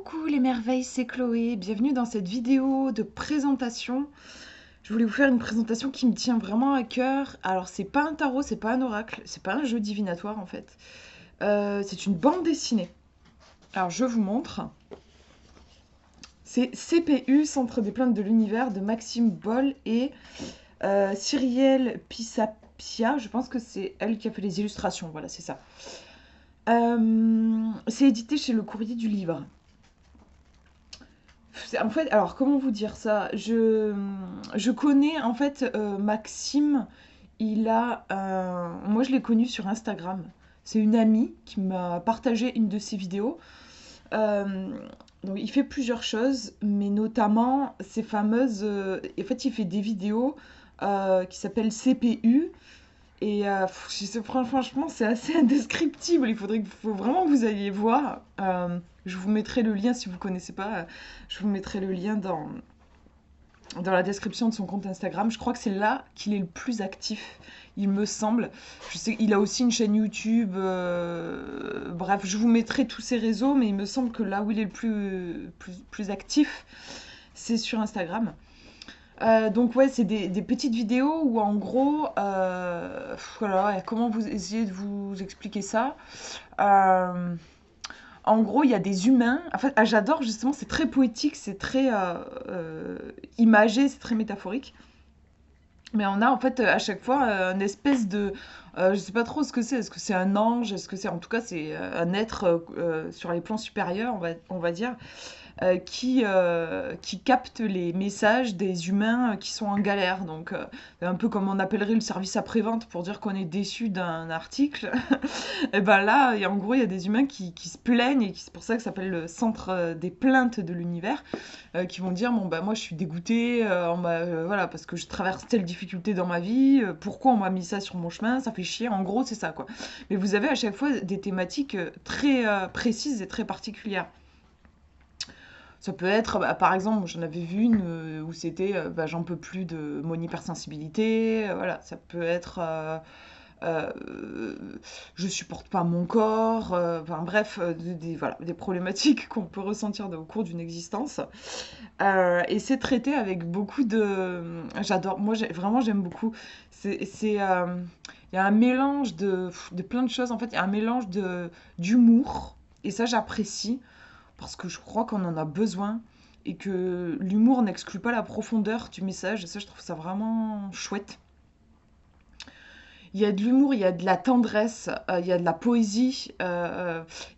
Coucou les merveilles, c'est Chloé. Bienvenue dans cette vidéo de présentation. Je voulais vous faire une présentation qui me tient vraiment à cœur. Alors, c'est pas un tarot, c'est pas un oracle, c'est pas un jeu divinatoire en fait. C'est une bande dessinée. Alors, je vous montre. C'est CPU, Centre des plantes de l'univers, de Maxime Boll et Cyrielle Pisapia. Je pense que c'est elle qui a fait les illustrations. Voilà, c'est ça. C'est édité chez Le Courrier du Livre. En fait, alors comment vous dire ça? Je connais en fait Maxime, moi je l'ai connu sur Instagram. C'est une amie qui m'a partagé une de ses vidéos. Euh, donc il fait plusieurs choses, mais notamment ces fameuses. En fait, il fait des vidéos qui s'appellent CPU. Et franchement, c'est assez indescriptible. Faut vraiment que vous alliez voir. Je vous mettrai le lien si vous ne connaissez pas. Je vous mettrai le lien dans la description de son compte Instagram. Je crois que c'est là qu'il est le plus actif, il me semble. Je sais qu'il a aussi une chaîne YouTube. Bref, je vous mettrai tous ses réseaux, mais il me semble que là où il est le plus actif, c'est sur Instagram. Donc ouais, c'est des petites vidéos où en gros, voilà, comment vous essayez de vous expliquer ça? Euh, En gros, il y a des humains. En fait, j'adore justement, c'est très poétique, c'est très imagé, c'est très métaphorique. Mais on a en fait à chaque fois une espèce de, je sais pas trop ce que c'est. Est-ce que c'est un ange? Est-ce que c'est, en tout cas, c'est un être sur les plans supérieurs, on va dire qui capte les messages des humains qui sont en galère. Donc, un peu comme on appellerait le service après-vente pour dire qu'on est déçu d'un article. Et ben là, en gros, il y a des humains qui se plaignent, et c'est pour ça que ça s'appelle le centre des plaintes de l'univers, qui vont dire, bon, bah, moi, je suis dégoûté, voilà, parce que je traverse telle difficulté dans ma vie, pourquoi on m'a mis ça sur mon chemin, ça fait chier, en gros, c'est ça, quoi. Mais vous avez à chaque fois des thématiques très précises et très particulières. Ça peut être, bah, par exemple, j'en avais vu une où c'était bah, j'en peux plus de mon hypersensibilité. Voilà, ça peut être je supporte pas mon corps. Enfin bref, voilà, des problématiques qu'on peut ressentir au cours d'une existence. Et c'est traité avec beaucoup de. J'adore, moi vraiment j'aime beaucoup. Il y a un mélange de plein de choses. En fait, il y a un mélange d'humour. Et ça, j'apprécie parce que je crois qu'on en a besoin et que l'humour n'exclut pas la profondeur du message. Et ça, je trouve ça vraiment chouette. Il y a de l'humour, il y a de la tendresse, il y a de la poésie,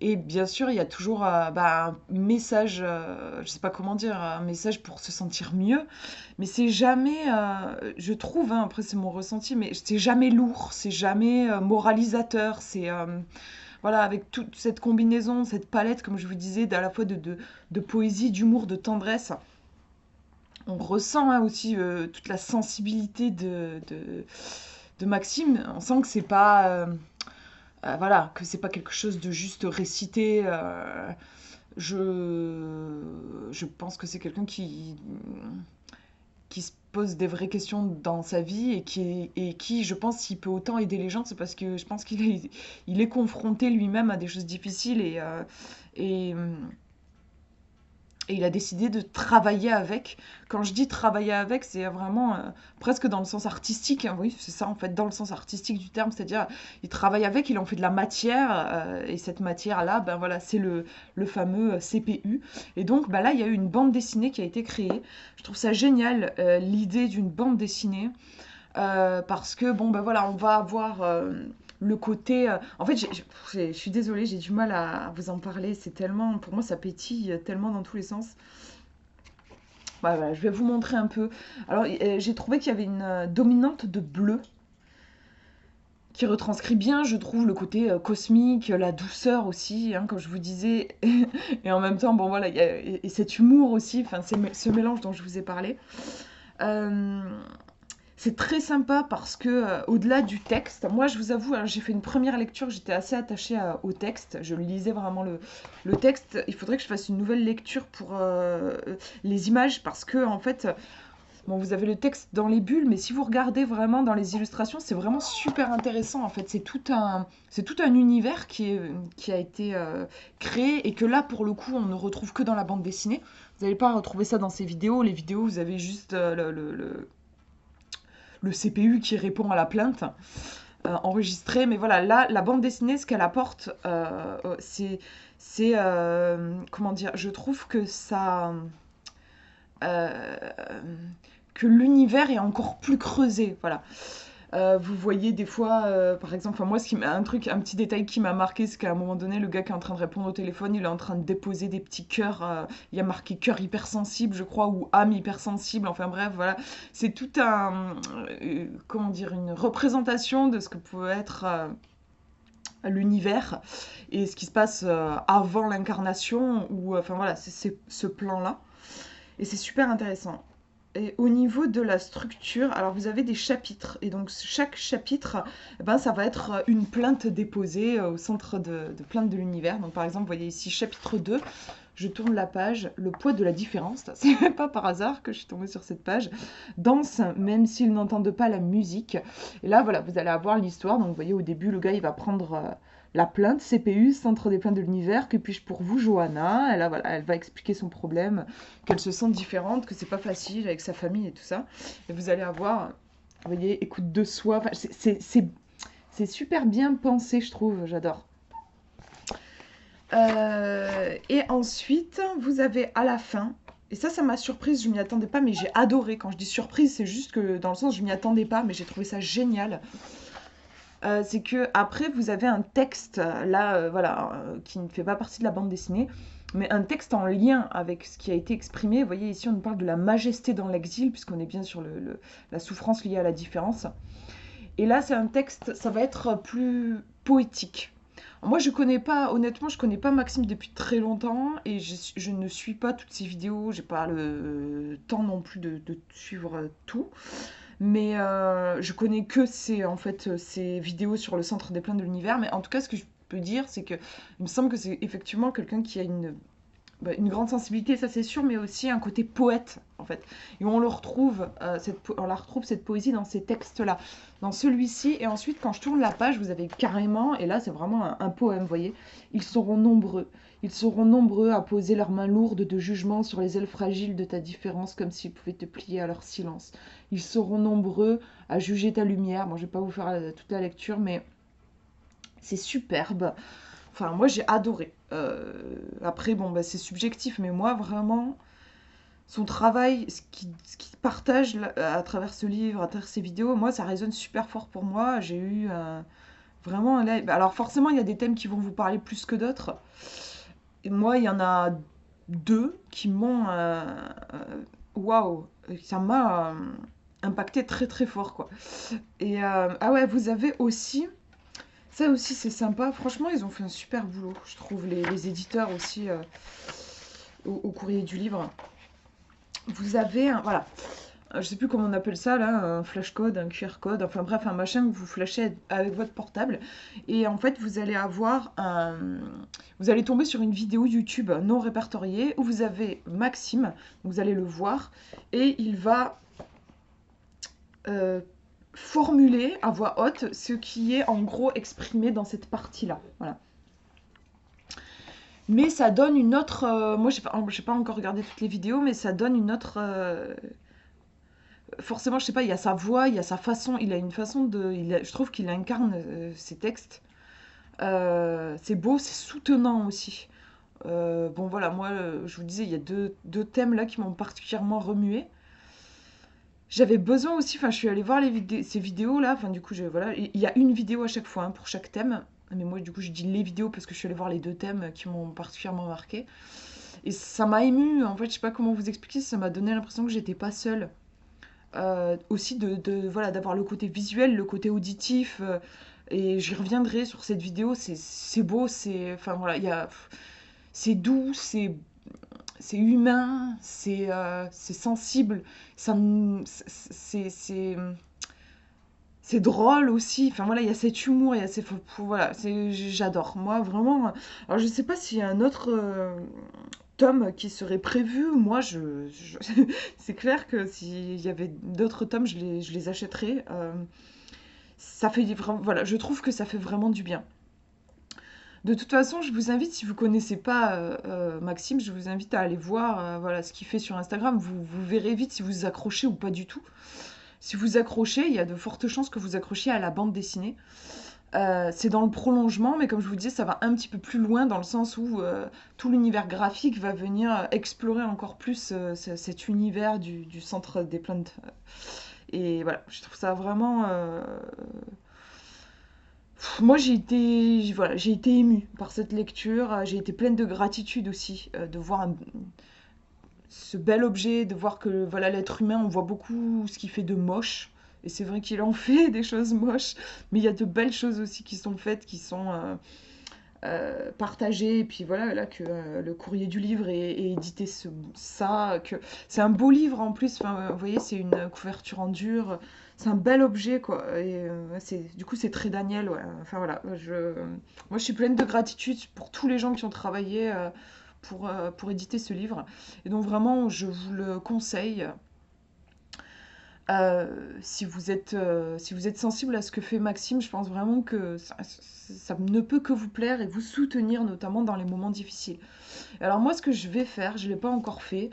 et bien sûr, il y a toujours bah, un message, je sais pas comment dire, un message pour se sentir mieux, mais c'est jamais, je trouve, hein, après c'est mon ressenti, mais c'est jamais lourd, c'est jamais moralisateur, voilà, avec toute cette combinaison, cette palette, comme je vous disais, à la fois de poésie, d'humour, de tendresse. On ressent hein, aussi toute la sensibilité de Maxime. On sent que c'est pas, voilà, que c'est pas quelque chose de juste récité. Je pense que c'est quelqu'un qui se pose des vraies questions dans sa vie et qui, je pense, s'il peut autant aider les gens, c'est parce que je pense qu'il est confronté lui-même à des choses difficiles et, et il a décidé de travailler avec. Quand je dis travailler avec, c'est vraiment presque dans le sens artistique, hein, oui, c'est ça en fait, dans le sens artistique du terme, c'est-à-dire il travaille avec, il en fait de la matière, et cette matière-là, ben voilà, c'est le fameux CPU. Et donc, ben là, il y a eu une bande dessinée qui a été créée. Je trouve ça génial, l'idée d'une bande dessinée, parce que, bon, ben voilà, on va avoir le côté. En fait, je suis désolée, j'ai du mal à vous en parler. C'est tellement, pour moi, ça pétille tellement dans tous les sens. Voilà, je vais vous montrer un peu. Alors, j'ai trouvé qu'il y avait une dominante de bleu qui retranscrit bien, je trouve, le côté cosmique, la douceur aussi, hein, comme je vous disais. Et en même temps, bon, voilà, il y a et cet humour aussi, enfin, ce mélange dont je vous ai parlé. Euh, C'est très sympa parce que, au-delà du texte, moi je vous avoue, hein, j'ai fait une première lecture, j'étais assez attachée au texte, je lisais vraiment le texte. Il faudrait que je fasse une nouvelle lecture pour les images parce que, en fait, Bon, vous avez le texte dans les bulles, mais si vous regardez vraiment dans les illustrations, c'est vraiment super intéressant. En fait, c'est tout un univers qui a été créé et que là, pour le coup, on ne retrouve que dans la bande dessinée. Vous n'allez pas retrouver ça dans ces vidéos. Les vidéos, vous avez juste le CPU qui répond à la plainte enregistrée. Mais voilà, là, la bande dessinée, ce qu'elle apporte, comment dire, je trouve que ça... euh, que l'univers est encore plus creusé, voilà. Vous voyez des fois, par exemple, enfin moi, un petit détail qui m'a marqué, c'est qu'à un moment donné, le gars qui est en train de répondre au téléphone, il est en train de déposer des petits cœurs. Il y a marqué cœur hypersensible, je crois, ou âme hypersensible. Enfin bref, voilà, c'est tout un, comment dire, une représentation de ce que peut être l'univers et ce qui se passe avant l'incarnation, ou enfin voilà, c'est ce plan-là. Et c'est super intéressant. Et au niveau de la structure, alors vous avez des chapitres. Et donc chaque chapitre, eh ben, ça va être une plainte déposée au centre de plainte de l'univers. Donc par exemple, vous voyez ici chapitre 2, je tourne la page, le poids de la différence. C'est pas par hasard que je suis tombée sur cette page. Danse, même s'ils n'entendent pas la musique. Et là, voilà, vous allez avoir l'histoire. Donc vous voyez, au début, le gars, il va prendre la plainte, CPU, centre des plaintes de l'univers. Que puis-je pour vous, Johanna? Et là, voilà, elle va expliquer son problème, qu'elle se sent différente, que c'est pas facile avec sa famille et tout ça. Et vous allez avoir, vous voyez, écoute de soi. Enfin, c'est super bien pensé, je trouve. J'adore. Et ensuite, vous avez à la fin, et ça m'a surprise, je m'y attendais pas, mais j'ai adoré. Quand je dis surprise, c'est juste que dans le sens je m'y attendais pas, mais j'ai trouvé ça génial. C'est que après vous avez un texte là, voilà, qui ne fait pas partie de la bande dessinée, mais un texte en lien avec ce qui a été exprimé. Vous voyez ici, on nous parle de la majesté dans l'exil, puisqu'on est bien sur la souffrance liée à la différence. Et là, c'est un texte, ça va être plus poétique. Moi, je connais pas, honnêtement, je connais pas Maxime depuis très longtemps et je ne suis pas toutes ses vidéos. J'ai pas le temps non plus de suivre tout. Mais je connais que en fait, ses vidéos sur le centre des plaintes de l'univers. Mais en tout cas, ce que je peux dire, c'est que il me semble que c'est effectivement quelqu'un qui a une grande sensibilité, ça c'est sûr, mais aussi un côté poète, en fait. Et on le retrouve, on la retrouve cette poésie dans ces textes-là. Dans celui-ci, et ensuite, quand je tourne la page, vous avez carrément, et là c'est vraiment un poème, vous voyez, ils seront nombreux. Ils seront nombreux à poser leurs mains lourdes de jugement sur les ailes fragiles de ta différence, comme s'ils pouvaient te plier à leur silence. Ils seront nombreux à juger ta lumière. Bon, je vais pas vous faire toute la lecture, mais c'est superbe. Enfin, moi, j'ai adoré. Après, bon, bah, c'est subjectif, mais moi, vraiment, son travail, ce qu'il partage à travers ce livre, à travers ses vidéos, moi, ça résonne super fort pour moi. J'ai eu vraiment... Alors, forcément, il y a des thèmes qui vont vous parler plus que d'autres. Et moi, il y en a deux qui m'ont... Waouh! Ça m'a impacté très, très fort, quoi. Et, ah ouais, vous avez aussi... Ça aussi, c'est sympa. Franchement, ils ont fait un super boulot, je trouve, les éditeurs aussi au courrier du livre. Vous avez un, voilà, je sais plus comment on appelle ça là, un flash code, un QR code, enfin bref, un machin que vous flashez avec votre portable. Et en fait, vous allez tomber sur une vidéo YouTube non répertoriée où vous avez Maxime, vous allez le voir, et il va euh, formuler à voix haute ce qui est en gros exprimé dans cette partie-là. Voilà. Mais ça donne une autre. Moi, j'ai pas encore regardé toutes les vidéos, mais ça donne une autre. Forcément, je sais pas, il y a sa voix, il y a sa façon. Il a une façon de. Je trouve qu'il incarne ses textes. C'est beau, c'est soutenant aussi. Bon, voilà, moi, je vous disais, il y a deux thèmes là qui m'ont particulièrement remué. J'avais besoin aussi, enfin, je suis allée voir ces vidéos là. Enfin, du coup, voilà, il y a une vidéo à chaque fois hein, pour chaque thème. Mais moi, du coup, je dis les vidéos parce que je suis allée voir les deux thèmes qui m'ont particulièrement marqué. Et ça m'a émue, en fait, je sais pas comment vous expliquer, ça m'a donné l'impression que j'étais pas seule. Aussi, voilà, d'avoir le côté visuel, le côté auditif. Et j'y reviendrai sur cette vidéo, c'est beau, enfin, voilà, c'est doux, c'est humain, c'est sensible, c'est drôle aussi. Enfin voilà, il y a cet humour, il y a voilà, j'adore. Moi vraiment. Alors je sais pas s'il y a un autre tomes qui seraient prévus, moi, c'est clair que s'il y avait d'autres tomes, je les achèterais. Ça fait vraiment, voilà, je trouve que ça fait vraiment du bien. De toute façon, je vous invite, si vous connaissez pas Maxime, je vous invite à aller voir voilà, ce qu'il fait sur Instagram. Vous verrez vite si vous accrochez ou pas du tout. Si vous accrochez, il y a de fortes chances que vous accrochiez à la bande dessinée. C'est dans le prolongement, mais comme je vous disais, ça va un petit peu plus loin dans le sens où tout l'univers graphique va venir explorer encore plus cet univers du centre des plantes. Et voilà, je trouve ça vraiment. Moi, voilà, j'ai été émue par cette lecture. J'ai été pleine de gratitude aussi de voir ce bel objet, de voir que voilà, l'être humain, on voit beaucoup ce qu'il fait de moche. Et c'est vrai qu'il en fait des choses moches, mais il y a de belles choses aussi qui sont faites, qui sont partagées. Et puis voilà, là que le courrier du livre ait édité ça, que c'est un beau livre en plus. Enfin, vous voyez, c'est une couverture en dur. C'est un bel objet, quoi. Et du coup, c'est très Daniel, ouais. Enfin voilà, moi je suis pleine de gratitude pour tous les gens qui ont travaillé pour éditer ce livre. Et donc vraiment, je vous le conseille. Si vous êtes sensible à ce que fait Maxime, je pense vraiment que ça ne peut que vous plaire et vous soutenir, notamment dans les moments difficiles. Alors moi, ce que je vais faire, je ne l'ai pas encore fait,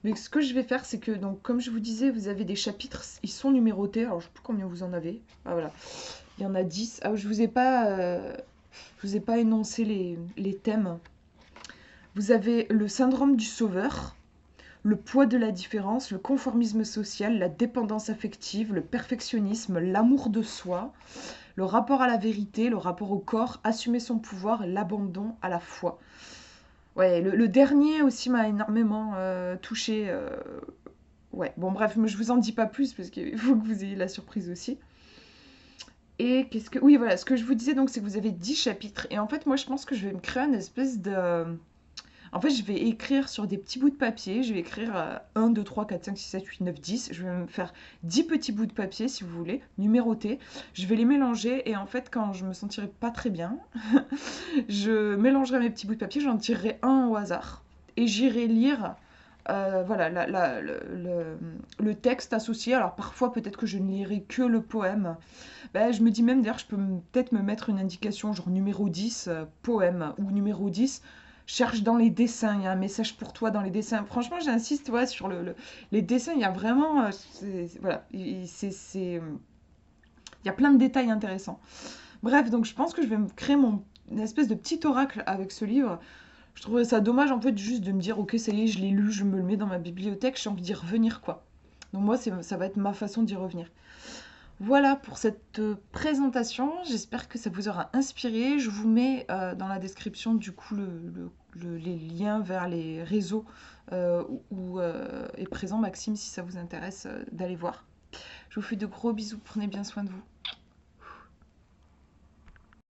mais ce que je vais faire, c'est que, donc, comme je vous disais, vous avez des chapitres, ils sont numérotés. Alors je ne sais plus combien vous en avez. Ah voilà, il y en a 10. Ah, je vous ai pas énoncé les thèmes. Vous avez le syndrome du sauveur, le poids de la différence, le conformisme social, la dépendance affective, le perfectionnisme, l'amour de soi, le rapport à la vérité, le rapport au corps, assumer son pouvoir, l'abandon à la foi. Ouais, le dernier aussi m'a énormément touchée. Ouais, bon bref, mais je vous en dis pas plus parce qu'il faut que vous ayez la surprise aussi. Et qu'est-ce que... Oui, voilà, ce que je vous disais donc, c'est que vous avez 10 chapitres. Et en fait, moi, je pense que je vais me créer une espèce de... En fait, je vais écrire sur des petits bouts de papier. Je vais écrire 1, 2, 3, 4, 5, 6, 7, 8, 9, 10. Je vais me faire 10 petits bouts de papier, si vous voulez, numérotés. Je vais les mélanger et en fait, quand je me sentirai pas très bien, je mélangerai mes petits bouts de papier, j'en tirerai un au hasard et j'irai lire voilà, le texte associé. Alors parfois, peut-être que je ne lirai que le poème. Ben, je me dis même, d'ailleurs, je peux peut-être me mettre une indication, genre numéro 10, poème, ou numéro 10, cherche dans les dessins, il y a un message pour toi dans les dessins. Franchement, j'insiste ouais, sur les dessins, il y a vraiment... voilà, il y a plein de détails intéressants. Bref, donc je pense que je vais me créer une espèce de petit oracle avec ce livre. Je trouvais ça dommage en fait juste de me dire ok ça y est je l'ai lu, je me le mets dans ma bibliothèque, j'ai envie d'y revenir quoi. Donc moi ça va être ma façon d'y revenir. Voilà pour cette présentation, j'espère que ça vous aura inspiré. Je vous mets dans la description du coup les liens vers les réseaux où est présent Maxime si ça vous intéresse d'aller voir. Je vous fais de gros bisous, prenez bien soin de vous.